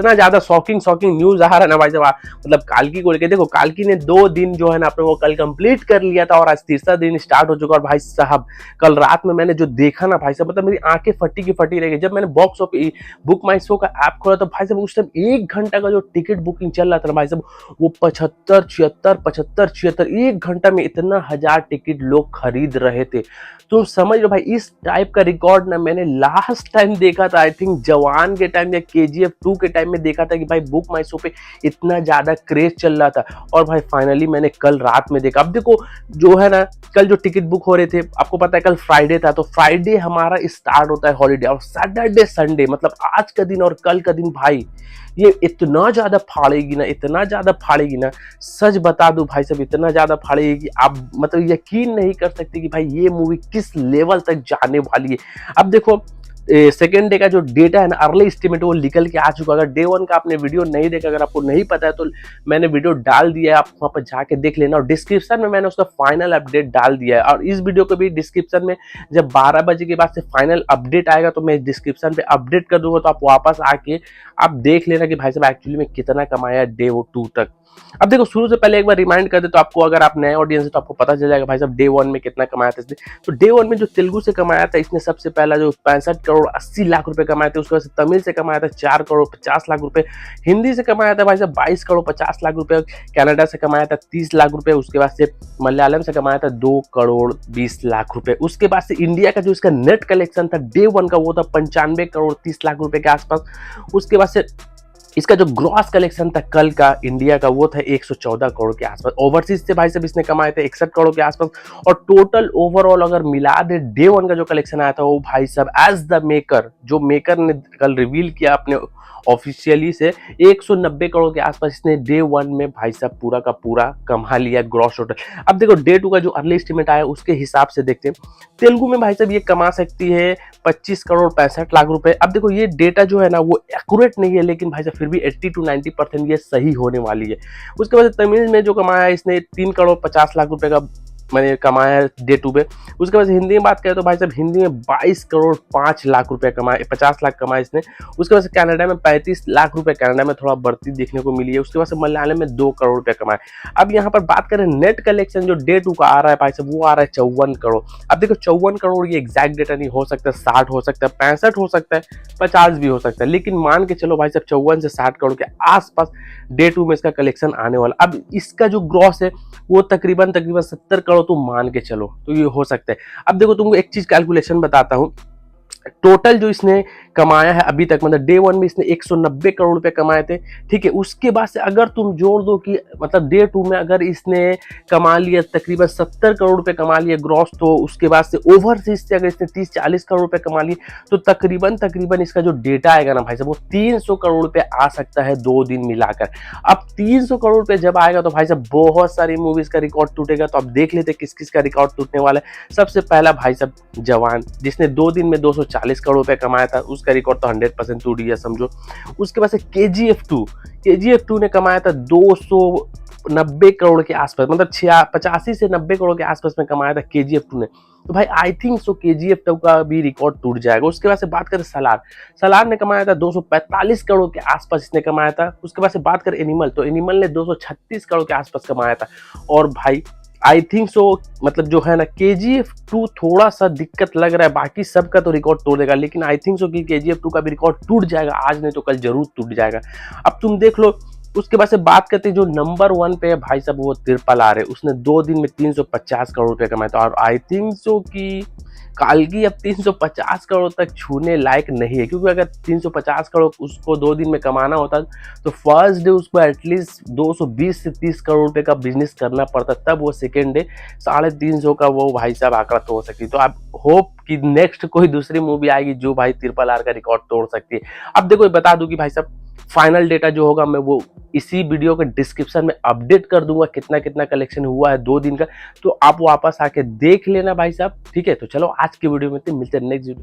इतना ज्यादा shocking shocking news आ रहा है ना भाई साहब, मतलब काल्की को लेकर। देखो काल्की ने 2 दिन जो है ना अपने वो कल कंप्लीट कर लिया था और आज तीसरा दिन स्टार्ट हो चुका। और भाई साहब कल रात में मैंने जो देखा ना भाई साहब, मतलब मेरी आंखें फटी की फटी रह गई। जब मैंने बॉक्स ऑफिस बुक माई शो का ऐप खोला तो भाई साहब उस टाइम 1 घंटा का जो टिकट बुकिंग चल रहा था ना भाई साहब, वो 75 76 1 घंटा में इतना 1000 टिकट लोग खरीद रहे थे। तुम समझ लो भाई, इस टाइप का रिकॉर्ड ना मैंने लास्ट टाइम देखा था आई थिंक जवान के टाइम या KGF 2 के टाइम में देखा था कि भाई बुक माई शो पे इतना ज्यादा क्रेज चल रहा था। और भाई फाइनली मैंने कल रात में देखा। अब देखो जो है ना, कल जो टिकट बुक हो रहे थे, आपको पता है कल फ्राइडे था, तो फ्राइडे हमारा स्टार्ट होता है हॉलीडे, और सैटरडे संडे मतलब आज का दिन और कल का दिन भाई ये इतना ज्यादा फाड़ेगी ना, इतना ज्यादा फाड़ेगी ना, सच बता दूं भाई साहब इतना ज्यादा फाड़ेगी कि आप मतलब यकीन नहीं कर सकते कि भाई ये मूवी किस लेवल तक जाने वाली है। अब देखो सेकेंड डे का जो डेटा है ना, अर्ली एस्टिमेट वो निकल के आ चुका। अगर डे 1 का आपने वीडियो नहीं देखा, अगर आपको नहीं पता है तो मैंने वीडियो डाल दिया है, आप वहां पर जाके देख लेना। और डिस्क्रिप्शन में मैंने उसका फाइनल अपडेट डाल दिया है, और इस वीडियो को भी डिस्क्रिप्शन में जब 12 बजे के बाद से फाइनल अपडेट आएगा तो मैं डिस्क्रिप्शन पे अपडेट कर दूंगा, तो आप वापस आके आप देख लेना कि भाई साहब एक्चुअली में कितना कमाया डे 2 तक। अब देखो शुरू से पहले एक बार रिमाइंड कर दे तो आपको, अगर आप नए ऑडियंस है तो आपको पता चल जाएगा भाई साहब डे 1 में कितना कमाया था इसने। तो डे 1 में जो तेलुगु से कमाया था इसने सबसे पहला जो 65 करोड़ 80 लाख रुपए कमाए थे, उसके बाद से तमिल से कमाया था 4 करोड़ 50 लाख रुपए, हिंदी से कमाया था भाई साहब 22 करोड़ 50 लाख रुपए, कनाडा से कमाया था 30 लाख रुपए, उसके बाद से मलयालम से कमाया था 2 करोड़ 20 लाख रुपए, उसके बाद से इंडिया का जो इसका नेट कलेक्शन था डे 1 का वो था 95 करोड़ 30 लाख रुपए के आसपास, उसके बाद से इसका जो ग्रॉस कलेक्शन था कल का इंडिया का वो था 114 करोड़ के आसपास, ओवरसीज से भाई साहब इसने कमाए थे 61 करोड़ के आसपास, और टोटल ओवरऑल अगर मिला दे डे 1 का जो कलेक्शन आया था वो भाई साहब एज द मेकर, जो मेकर ने कल रिवील किया अपने ऑफिशियली से 190 करोड़ के आसपास इसने डे 1 में भाई साहब पूरा का पूरा कमा लिया ग्रॉस टोटल। अब देखो डे 2 का जो अर्ली एस्टिमेट आया उसके हिसाब से देखते हैं, तेलुगु में भाई साहब ये कमा सकती है 25 करोड़ 65 लाख रुपए। अब देखो ये डेटा जो है ना वो एक्यूरेट नहीं है, लेकिन भाई साहब फिर भी 80 to 90% ये सही होने वाली है। उसके बाद तमिल में जो कमाया है इसने 3 करोड़ 50 लाख रुपए का मैंने कमाया है डे 2 पे। उसके बाद हिंदी में बात करें तो भाई साहब हिंदी में 22 करोड़ 5 लाख रुपए कमाए, 50 लाख कमाए इसने। उसके बाद से कनाडा में 35 लाख रुपए, कनाडा में थोड़ा बढ़ती देखने को मिली है। उसके बाद से मलयालम में 2 करोड़ रुपए कमाए। अब यहाँ पर बात करें नेट कलेक्शन जो डे 2 का आ रहा है भाई साहब वो आ रहा है 54 करोड़। अब देखो 54 करोड़ ये एग्जैक्ट डेटा नहीं हो सकता, 60 हो सकता है, 65 हो सकता है, 50 भी हो सकता है, लेकिन मान के चलो भाई साहब 54 से 60 करोड़ के आसपास डे 2 में इसका कलेक्शन आने वाला। अब इसका जो ग्रॉस है वो तकरीबन 70 करोड़ तुम मान के चलो, तो ये हो सकता है। अब देखो तुमको एक चीज कैलकुलेशन बताता हूं, टोटल जो इसने कमाया है अभी तक, मतलब डे 1 में इसने 190 करोड़ रुपए कमाए थे, ठीक है। उसके बाद से अगर तुम जोड़ दो कि मतलब डे 2 में अगर इसने कमा लिया तकरीबन 70 करोड़ रुपए कमा लिए ग्रॉस, तो उसके बाद से ओवरसीज से अगर इसने 30-40 करोड़ रुपए कमा लिए, तो तकरीबन इसका जो डेटा आएगा ना भाई साहब वो 300 करोड़ रुपए आ सकता है 2 दिन मिलाकर। अब 300 करोड़ रुपए जब आएगा तो भाई साहब बहुत सारी मूवीज का रिकॉर्ड टूटेगा। तो अब देख लेते किस किस का रिकॉर्ड टूटने वाला है। सबसे पहला भाई साहब जवान, जिसने 2 दिन में 240 करोड़ रुपए कमाया था, उसका रिकॉर्ड तो 100% टूट गया समझो। उसके बाद से KGF 2 ने कमाया था 290 करोड़ के आसपास, मतलब 85 से 90 करोड़ के आसपास में कमाया था KGF 2 ने। तो भाई आई थिंक सो KGF 2 का भी रिकॉर्ड टूट जाएगा। उसके बाद से बात करें सलार ने कमाया था 245 करोड़ के आसपास इसने कमाया था। उसके बाद से बात करें एनिमल, तो एनिमल ने 236 करोड़ के आसपास कमाया था। और भाई आई थिंक सो मतलब जो है ना KGF 2 थोड़ा सा दिक्कत लग रहा है, बाकी सबका तो रिकॉर्ड तोड़ देगा, लेकिन आई थिंक सो कि KGF 2 का भी रिकॉर्ड टूट जाएगा, आज नहीं तो कल जरूर टूट जाएगा। अब तुम देख लो। उसके बाद से बात करते हैं जो नंबर 1 पे है भाई साहब वो RRR है, उसने 2 दिन में 350 करोड़ रुपए कमाए थे। और आई थिंक सो कि काल्की अब 350 करोड़ तक छूने लायक नहीं है, क्योंकि अगर 350 करोड़ उसको 2 दिन में कमाना होता तो फर्स्ट डे उसको एटलीस्ट 220 से 30 करोड़ रुपए का बिजनेस करना पड़ता, तब वो सेकेंड डे 350 का वो भाई साहब आंकड़ा तोड़ सकती। तो आप होप कि नेक्स्ट कोई दूसरी मूवी आएगी जो भाई RRR का रिकॉर्ड तोड़ सकती है। अब देखो बता दूं कि भाई साहब फाइनल डेटा जो होगा मैं वो इसी वीडियो के डिस्क्रिप्शन में अपडेट कर दूंगा, कितना कितना कलेक्शन हुआ है 2 दिन का, तो आप वापस आके देख लेना भाई साहब, ठीक है। तो चलो आज की वीडियो में मिलते हैं नेक्स्ट वीडियो।